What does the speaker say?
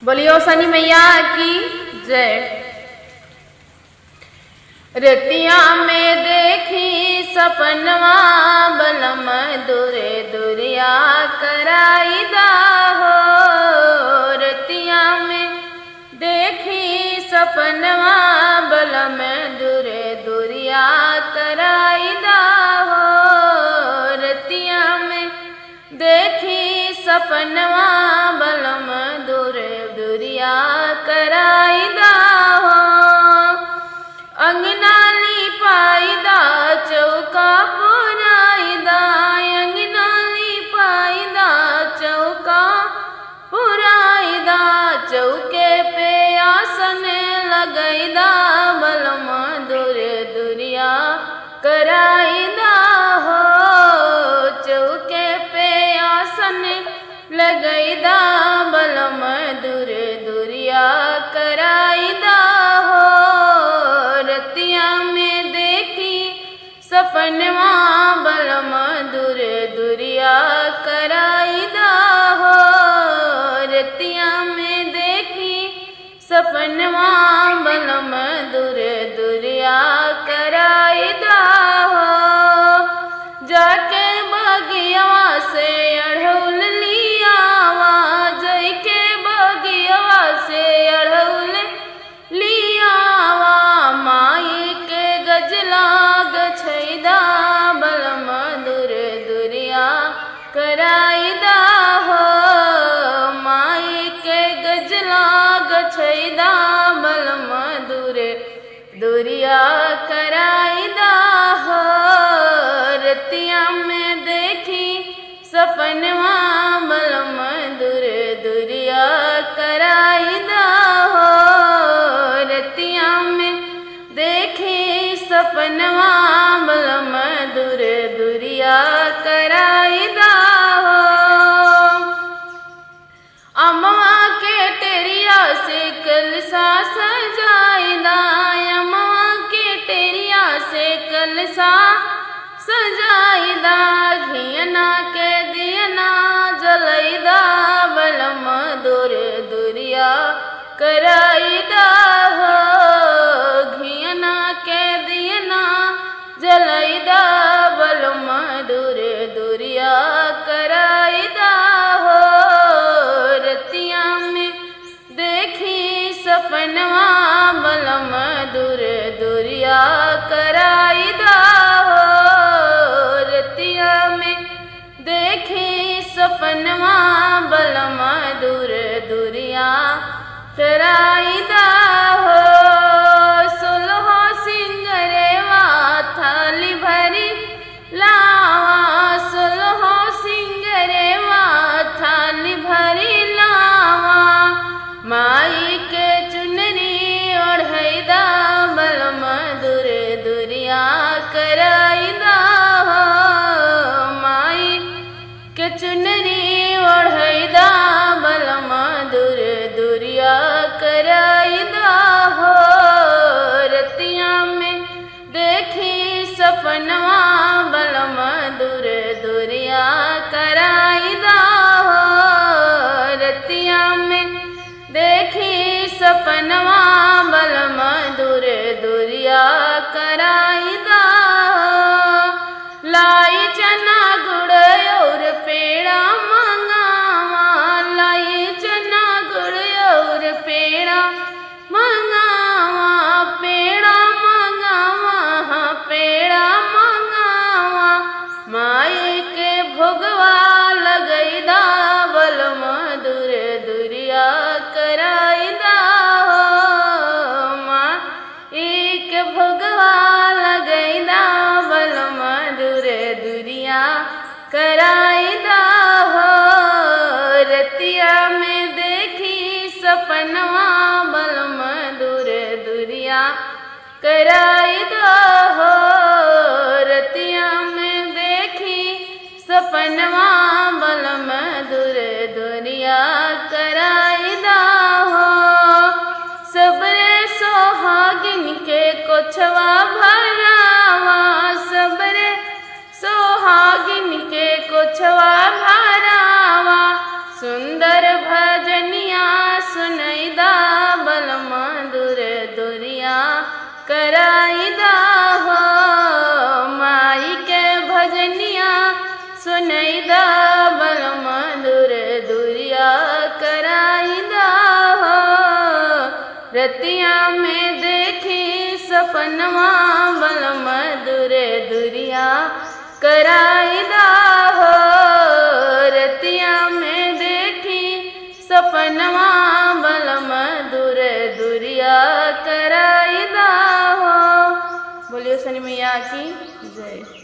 बोलियो शनि मैया की जय। रतिया में देखी सपनवा बलम दुरे दुरिया कराई दा हो। रतिया में देखी सपनवा बलम दुरे दुरिया कराई दा हो। रतिया में देखी सपनवा बलम दुरे दुरिया कराई दा हो। अंगना लिपाई दा चौका पुराई दा। अंगना लिपाई दा चौका पुराई दा। चौके पे आसन लगई दा बलम दुरे दुरिया कराई दा हो। चौके पे आसन लगई दा बलम दुरे दुरिया कराई दा हो। रतिया में देखी सपनवा बलम दुरे दुरिया कराई दा हो। रतिया में देखी सपनवा बलम दुरे दुरिया कराई दा हो। जाके बगियावा से अढ़ौल लियावा। जाके बगियावा से अढ़ौल लियावा। माई के गजला गछैदा बलम दुरे दुरिया कराई दा हो। माई के गजला गछैदा बलम दुरे दुरिया कराई दा हो। रतिया में देखी सपनवा बलम दुरे दुरिया कराई दा हो। रतिया में देखी सपनवा बलम दुरे दुरिया कराई दा हो। अम्मा के टेरिया से कलसा सजाई दा। अम्मा के टेरिया से कलसा सजाई दा। घियना के दियना जलई दा बलम दुरे दुरिया कराई दा हो। घियना के दियना जलई दा बलम दुरे दुरिया कराई दा हो। रतिया में देखी सपनवा बलम दुरे दुरिया कराई दा हो। रतिया में देखी सपनवा बलम दुरे दुरिया कराई दा हो। सुलह सिंगरेवा थाली भरी लावा। सुलह सिंगरेवा थाली भरी लावा। माई के चुनरी ओढ़ई दा बलम दुरे दुरिया कराई दा हो। माई के चुनरी ओढ़ई दा बलम दुरे दुरिया कराई दा हो। रतिया में देखी सपनवा बलम दुरे दुरिया कराई दा हो। रतिया में देखी सपनवा बलम दुरे दुरिया कराई दा हो। लाई चना गुड़ और पेड़ा मंगावा। लाई चना गुड़ और पेड़ा मंगावा। पेड़ा मंगावा पेड़ा मंगावा। माई के भोगवा लगई दा बलम दुरे दुरिया कराई दा हो। माई के भोगवा लगई दा बलम दुरे दुरिया कराई दा हो। रतिया में देखी सपनवा बलम दुरे दुरिया कराई दा हो। रतिया में देखी सपनवा बलम दुरे दुरिया कराई दा हो। सबरे सोहागिन के कोछवा भरावा। सबरे सोहागिन के कोछवा भरावा। सुंदर भजनिया सुन रतिया में देखी सपनवा बलम दूरे दुरिया कराईदा हो। रतिया में देखी सपनवा बलम दूरे दुरिया कराईदा हो। बोलिए शनि मैया की जय।